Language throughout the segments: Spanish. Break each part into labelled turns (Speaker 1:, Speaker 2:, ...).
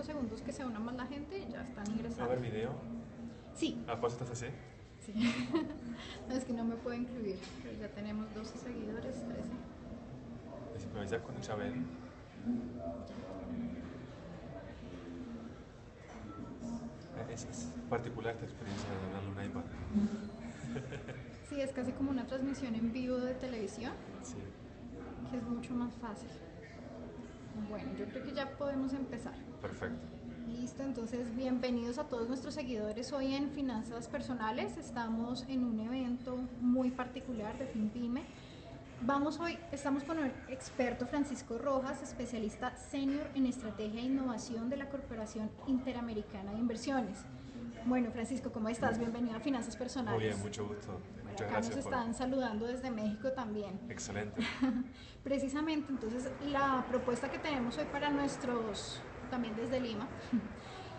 Speaker 1: 5 segundos que se una más la gente y ya están ingresando.
Speaker 2: ¿A ver video?
Speaker 1: Sí.
Speaker 2: ¿A vos estás así?
Speaker 1: Sí. No, es que no me puedo incluir, pero ya tenemos 12 seguidores, 13.
Speaker 2: ¿Me avisas cuando ya ven? Es particular esta experiencia de darle un iPad.
Speaker 1: Sí, es casi como una transmisión en vivo de televisión,
Speaker 2: Sí.
Speaker 1: que es mucho más fácil. Bueno, yo creo que ya podemos empezar.
Speaker 2: Perfecto.
Speaker 1: Listo, entonces bienvenidos a todos nuestros seguidores. Hoy en Finanzas Personales estamos en un evento muy particular de FinPyme. Estamos con el experto Francisco Rojas, especialista senior en estrategia e innovación de la Corporación Interamericana de Inversiones. Bueno, Francisco, ¿cómo estás? Bienvenido a Finanzas Personales.
Speaker 2: Muy bien, mucho gusto.
Speaker 1: Bueno,
Speaker 2: Muchas
Speaker 1: acá
Speaker 2: gracias.
Speaker 1: nos están saludando desde México también.
Speaker 2: Excelente.
Speaker 1: Precisamente, entonces, la propuesta que tenemos hoy para también desde Lima,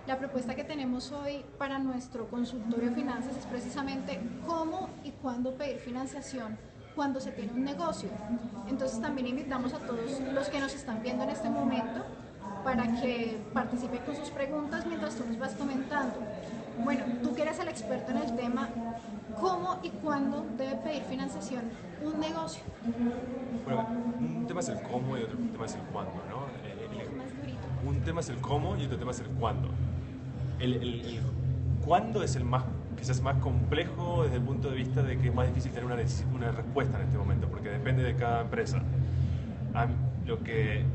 Speaker 1: la propuesta que tenemos hoy para nuestro consultorio de finanzas es precisamente cómo y cuándo pedir financiación cuando se tiene un negocio. Entonces también invitamos a todos los que nos están viendo en este momento para que participen con sus preguntas mientras tú nos vas comentando. Bueno, tú que eres el experto en el tema, ¿cómo y cuándo debe pedir financiación un negocio?
Speaker 2: Bueno, un tema es el cómo y otro tema es el cuándo, ¿no?
Speaker 1: Más durito.
Speaker 2: Un tema es el cómo y otro tema es el cuándo. El cuándo es el más, quizás más complejo desde el punto de vista de que es más difícil tener una respuesta en este momento, porque depende de cada empresa. Lo que,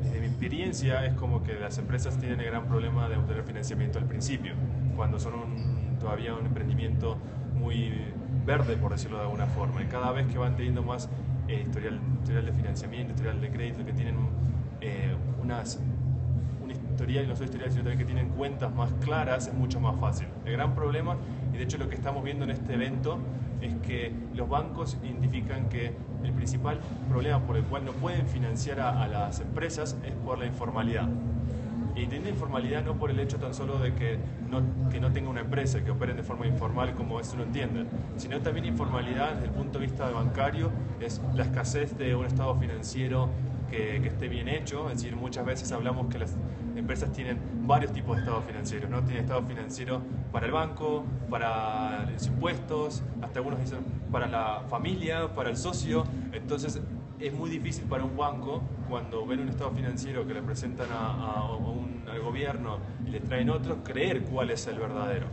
Speaker 2: desde mi experiencia, es como que las empresas tienen el gran problema de obtener financiamiento al principio, cuando son todavía un emprendimiento muy verde, por decirlo de alguna forma, y cada vez que van teniendo más historial de financiamiento, historial de crédito, que tienen un historial, y no solo historial, sino también que tienen cuentas más claras, es mucho más fácil. El gran problema, y de hecho lo que estamos viendo en este evento, es que los bancos identifican que el principal problema por el cual no pueden financiar a las empresas es por la informalidad. Y entienden informalidad no por el hecho tan solo de que no tenga una empresa, que operen de forma informal como eso lo entienden, sino también informalidad desde el punto de vista bancario, es la escasez de un estado financiero que esté bien hecho. Es decir, muchas veces hablamos que las empresas tienen varios tipos de estados financieros, ¿no? Tienen estado financiero para el banco, para los impuestos, hasta algunos dicen para la familia, para el socio. Entonces es muy difícil para un banco, cuando ven un estado financiero que le presentan al gobierno y le traen otro, creer cuál es el verdadero.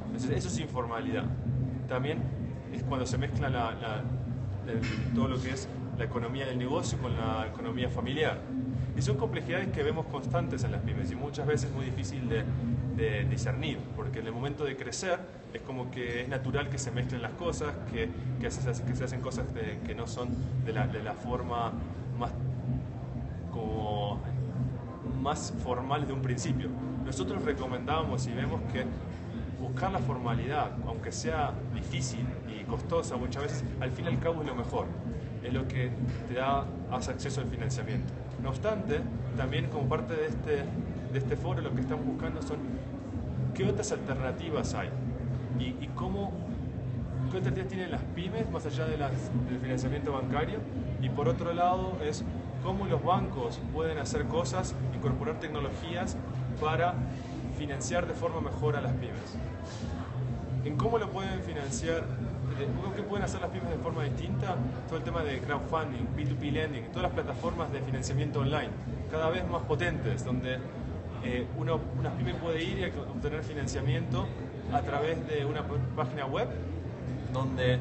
Speaker 2: Entonces eso es informalidad. También es cuando se mezcla todo lo que es la economía del negocio con la economía familiar. Y son complejidades que vemos constantes en las pymes y muchas veces muy difícil de discernir, porque en el momento de crecer es como que es natural que se mezclen las cosas, que se hacen cosas que no son de la forma más formal de un principio. Nosotros recomendamos y vemos que buscar la formalidad, aunque sea difícil y costosa muchas veces, al fin y al cabo es lo mejor, es lo que te da acceso al financiamiento. No obstante, también como parte de este foro lo que estamos buscando son qué otras alternativas hay y qué alternativas tienen las pymes más allá del financiamiento bancario, y por otro lado es cómo los bancos pueden hacer cosas, incorporar tecnologías para financiar de forma mejor a las pymes. En cómo lo pueden financiar, ¿qué pueden hacer las pymes de forma distinta? Todo el tema de crowdfunding, B2B lending, todas las plataformas de financiamiento online, cada vez más potentes, donde una pyme puede ir y obtener financiamiento a través de una página web, donde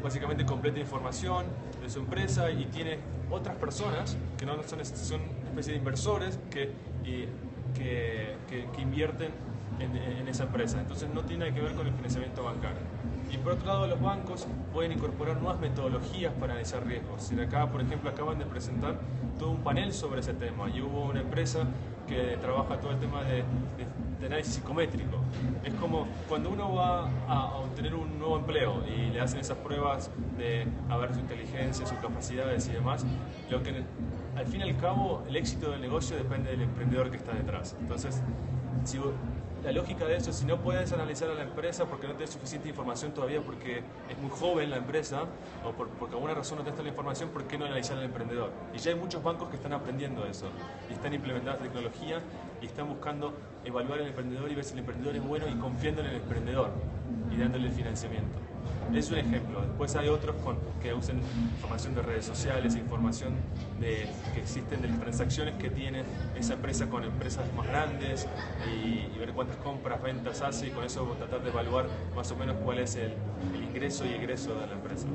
Speaker 2: básicamente completa información de su empresa y tiene otras personas que no son especie de inversores que invierten en esa empresa. Entonces no tiene nada que ver con el financiamiento bancario. Y por otro lado, los bancos pueden incorporar nuevas metodologías para analizar riesgos. Y acá, por ejemplo, acaban de presentar todo un panel sobre ese tema y hubo una empresa que trabaja todo el tema de análisis psicométrico. Es como cuando uno va a obtener un nuevo empleo y le hacen esas pruebas de ver su inteligencia, sus capacidades y demás, lo que al fin y al cabo el éxito del negocio depende del emprendedor que está detrás. Entonces, si la lógica de eso, si no puedes analizar a la empresa porque no tienes suficiente información todavía, porque es muy joven la empresa, o porque alguna razón no tienes la información, ¿por qué no analizar al emprendedor? Y ya hay muchos bancos que están aprendiendo eso, y están implementando tecnología, y están buscando evaluar al emprendedor y ver si el emprendedor es bueno y confiando en el emprendedor, y dándole el financiamiento. Es un ejemplo. Después hay otros que usan información de redes sociales, información que existen de las transacciones que tiene esa empresa con empresas más grandes y ver cuántas compras, ventas hace y con eso tratar de evaluar más o menos cuál es el ingreso y egreso de la empresa.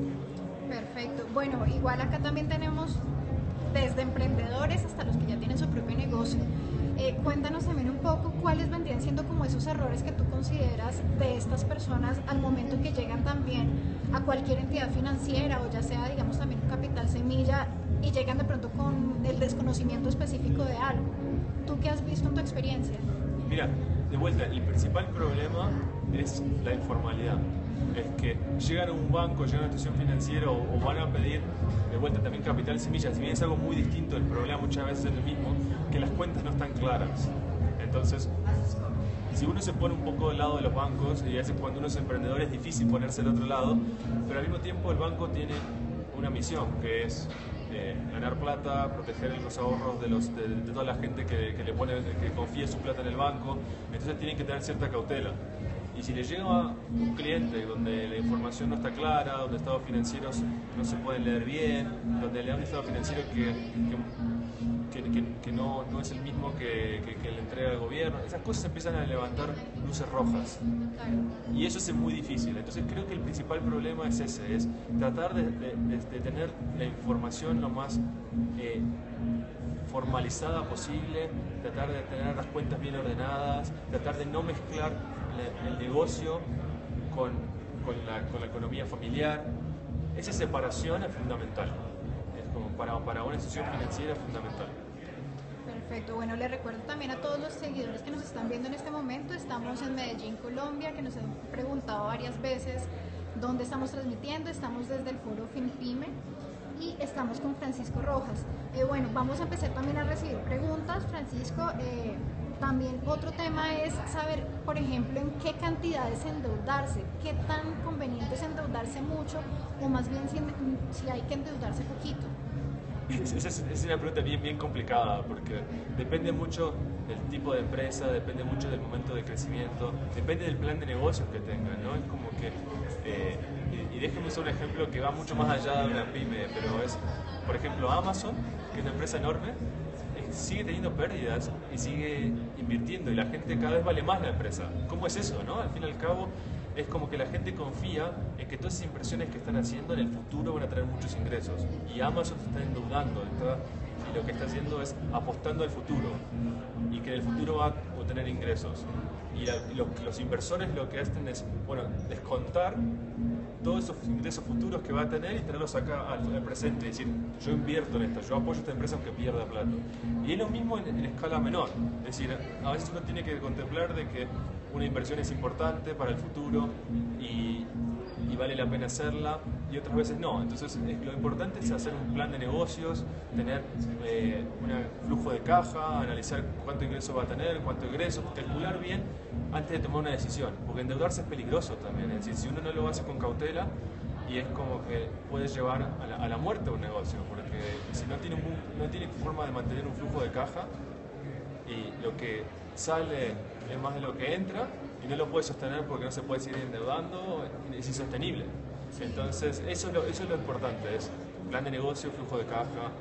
Speaker 1: Perfecto. Bueno, igual acá también tenemos desde emprendedores hasta los que ya tienen su propio negocio. Cuéntanos también un poco cuáles vendrían siendo como esos errores que tú consideras de estas personas al momento que llegan también a cualquier entidad financiera o ya sea, digamos, también un capital semilla y llegan de pronto con el desconocimiento específico de algo. ¿Tú qué has visto en tu experiencia?
Speaker 2: Mira, de vuelta, el principal problema es la informalidad. Es que llegan a un banco, llegan a una institución financiera o van a pedir de vuelta también capital semilla. Si bien es algo muy distinto, el problema muchas veces es el mismo, que las cuentas no están claras. Entonces, si uno se pone un poco del lado de los bancos, y a veces cuando uno es emprendedor es difícil ponerse del otro lado, pero al mismo tiempo el banco tiene una misión, que es ganar plata, proteger los ahorros de toda la gente que confía su plata en el banco, entonces tienen que tener cierta cautela. Y si le llega a un cliente donde la información no está clara, donde estados financieros no se pueden leer bien, donde le dan un estado financiero que no es el mismo que le entrega el gobierno, esas cosas empiezan a levantar luces rojas. Y eso es muy difícil. Entonces creo que el principal problema es ese, es tratar de tener la información lo más formalizada posible, tratar de tener las cuentas bien ordenadas, tratar de no mezclar el negocio con la economía familiar. Esa separación es fundamental. Es como para una institución financiera es fundamental.
Speaker 1: Perfecto, bueno, les recuerdo también a todos los seguidores que nos están viendo en este momento, estamos en Medellín, Colombia, que nos han preguntado varias veces dónde estamos transmitiendo, estamos desde el foro FinPyme y estamos con Francisco Rojas. Bueno, vamos a empezar también a recibir preguntas, Francisco. También otro tema es saber, por ejemplo, en qué cantidades endeudarse, qué tan conveniente es endeudarse mucho o más bien si hay que endeudarse poquito.
Speaker 2: Esa es una pregunta bien complicada porque depende mucho del tipo de empresa, depende mucho del momento de crecimiento, depende del plan de negocios que tengan, ¿no? Es como que, y déjenme usar un ejemplo que va mucho más allá de una pyme, pero es, por ejemplo, Amazon, que es una empresa enorme, sigue teniendo pérdidas y sigue invirtiendo y la gente cada vez vale más la empresa. ¿Cómo es eso, no? Al fin y al cabo es como que la gente confía en que todas esas inversiones que están haciendo en el futuro van a traer muchos ingresos y Amazon se está endeudando y lo que está haciendo es apostando al futuro y que en el futuro va a obtener ingresos y los inversores lo que hacen es, bueno, descontar todos esos ingresos futuros que va a tener y traerlos acá al presente, es decir, yo invierto en esto, yo apoyo a esta empresa aunque pierda plata. Y es lo mismo en escala menor, es decir, a veces uno tiene que contemplar de que una inversión es importante para el futuro y vale la pena hacerla y otras veces no. Entonces lo importante es hacer un plan de negocios, tener un flujo de caja, analizar cuánto ingreso va a tener, cuánto egreso, calcular bien antes de tomar una decisión, porque endeudarse es peligroso también, es decir, si uno no lo hace con cautela y es como que puede llevar a la muerte un negocio, porque si no tiene forma de mantener un flujo de caja y lo que sale es más de lo que entra y no lo puede sostener porque no se puede seguir endeudando, es insostenible. Entonces eso es lo importante, es plan de negocio, flujo de caja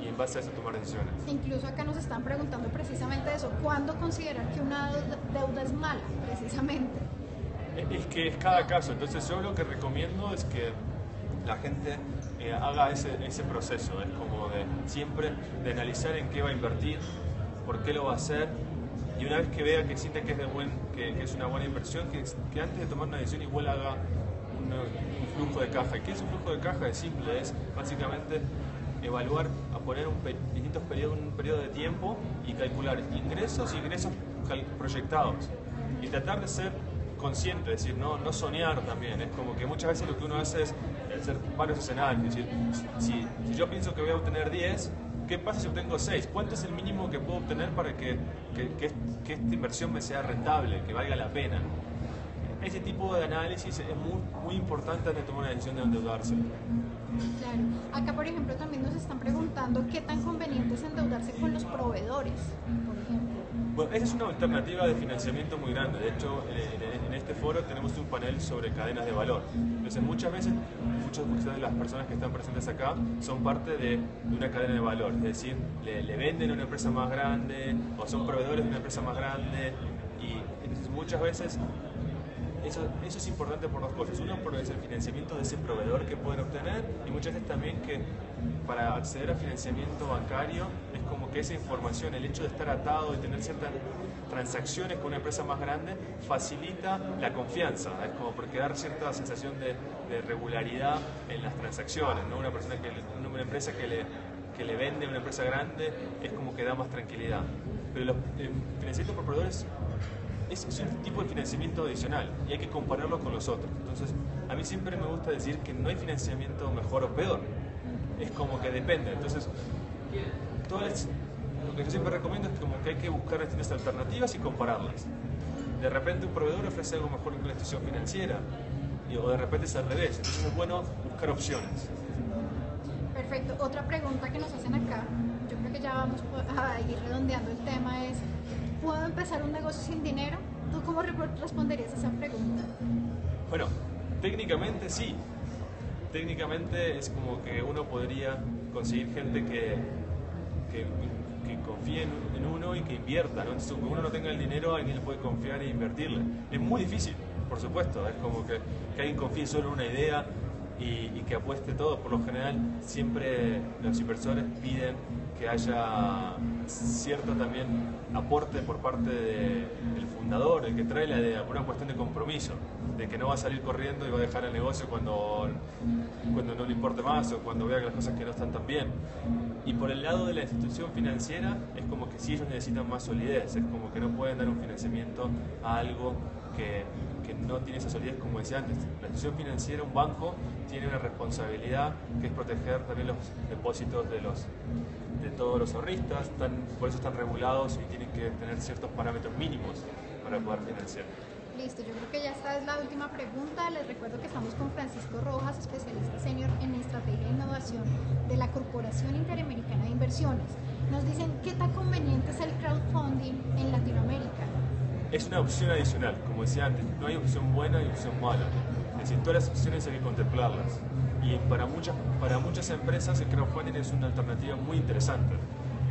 Speaker 2: y en base a eso tomar decisiones.
Speaker 1: Incluso acá nos están preguntando precisamente eso, ¿cuándo considerar que una deuda es mala precisamente?
Speaker 2: Es que es cada caso, entonces yo lo que recomiendo es que la gente haga ese proceso, es como de siempre de analizar en qué va a invertir, por qué lo va a hacer y una vez que vea que siente que es una buena inversión, que antes de tomar una decisión igual haga un flujo de caja. ¿Y qué es un flujo de caja? Es simple, es básicamente evaluar, a poner un periodo de tiempo y calcular ingresos y egresos proyectados y tratar de ser consciente, es decir, no soñar también. Es como que muchas veces lo que uno hace es hacer varios escenarios, es decir, si yo pienso que voy a obtener 10 ¿qué pasa si obtengo 6? ¿Cuánto es el mínimo que puedo obtener para que esta inversión me sea rentable, que valga la pena? Ese tipo de análisis es muy importante antes de tomar una decisión de endeudarse.
Speaker 1: Claro. Acá, por ejemplo, también nos están preguntando qué tan conveniente es endeudarse con los proveedores, por ejemplo.
Speaker 2: Bueno, esa es una alternativa de financiamiento muy grande. De hecho, en este foro tenemos un panel sobre cadenas de valor. Entonces, muchas de las personas que están presentes acá son parte de una cadena de valor. Es decir, le venden a una empresa más grande o son proveedores de una empresa más grande. Y entonces, muchas veces eso es importante por dos cosas. Uno, por el financiamiento de ese proveedor que pueden obtener, y muchas veces también que para acceder a financiamiento bancario es como que esa información, el hecho de estar atado y tener ciertas transacciones con una empresa más grande, facilita la confianza. Es como porque dar cierta sensación de regularidad en las transacciones, ¿no? Una empresa que le vende a una empresa grande es como que da más tranquilidad. Pero el financiamiento por proveedores es un tipo de financiamiento adicional y hay que compararlo con los otros. Entonces, a mí siempre me gusta decir que no hay financiamiento mejor o peor. Es como que depende. Entonces, lo que yo siempre recomiendo es como que hay que buscar distintas alternativas y compararlas. De repente un proveedor ofrece algo mejor que una institución financiera o de repente es al revés. Entonces es bueno buscar opciones.
Speaker 1: Perfecto. Otra pregunta que nos hacen acá, yo creo que ya vamos a ir redondeando el tema, es: ¿puedo empezar un negocio sin dinero? ¿Tú cómo responderías a esa pregunta?
Speaker 2: Bueno, técnicamente sí. Técnicamente es como que uno podría conseguir gente que confíe en uno y que invierta, ¿no? Entonces, aunque uno no tenga el dinero, alguien le puede confiar e invertirle. Es muy difícil, por supuesto. Es como que alguien confíe solo en una idea y que apueste todo. Por lo general, siempre los inversores piden que haya cierto también aporte por parte del fundador, el que trae la idea, por una cuestión de compromiso, de que no va a salir corriendo y va a dejar el negocio cuando no le importe más o cuando vea que las cosas que no están tan bien. Y por el lado de la institución financiera, es como que sí ellos necesitan más solidez, es como que no pueden dar un financiamiento a algo que no tiene esa solidez, como decía antes. La institución financiera, un banco, tiene una responsabilidad que es proteger también los depósitos de todos los ahorristas, por eso están regulados y tienen que tener ciertos parámetros mínimos para poder financiar.
Speaker 1: Listo, yo creo que ya esta es la última pregunta. Les recuerdo que estamos con Francisco Rojas, especialista senior en estrategia e innovación de la Corporación Interamericana de Inversiones. Nos dicen, ¿qué tan conveniente es el crowdfunding en Latinoamérica?
Speaker 2: Es una opción adicional, como decía antes, no hay opción buena y opción mala. Es decir, todas las opciones hay que contemplarlas. Y para muchas empresas el crowdfunding es una alternativa muy interesante,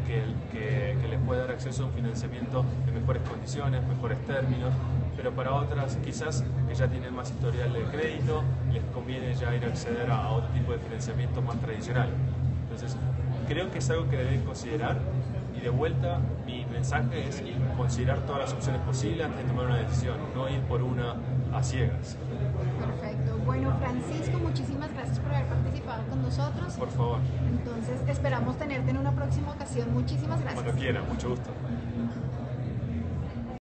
Speaker 2: que les puede dar acceso a un financiamiento en mejores condiciones, mejores términos, pero para otras quizás que ya tienen más historial de crédito, les conviene ya ir a acceder a otro tipo de financiamiento más tradicional. Entonces, creo que es algo que deben considerar. Y de vuelta, mi mensaje es considerar todas las opciones posibles antes de tomar una decisión, no ir por una a ciegas.
Speaker 1: Perfecto. Bueno, Francisco, muchísimas gracias por haber participado con nosotros.
Speaker 2: Por favor.
Speaker 1: Entonces, esperamos tenerte en una próxima ocasión. Muchísimas gracias.
Speaker 2: Cuando quiera, mucho gusto.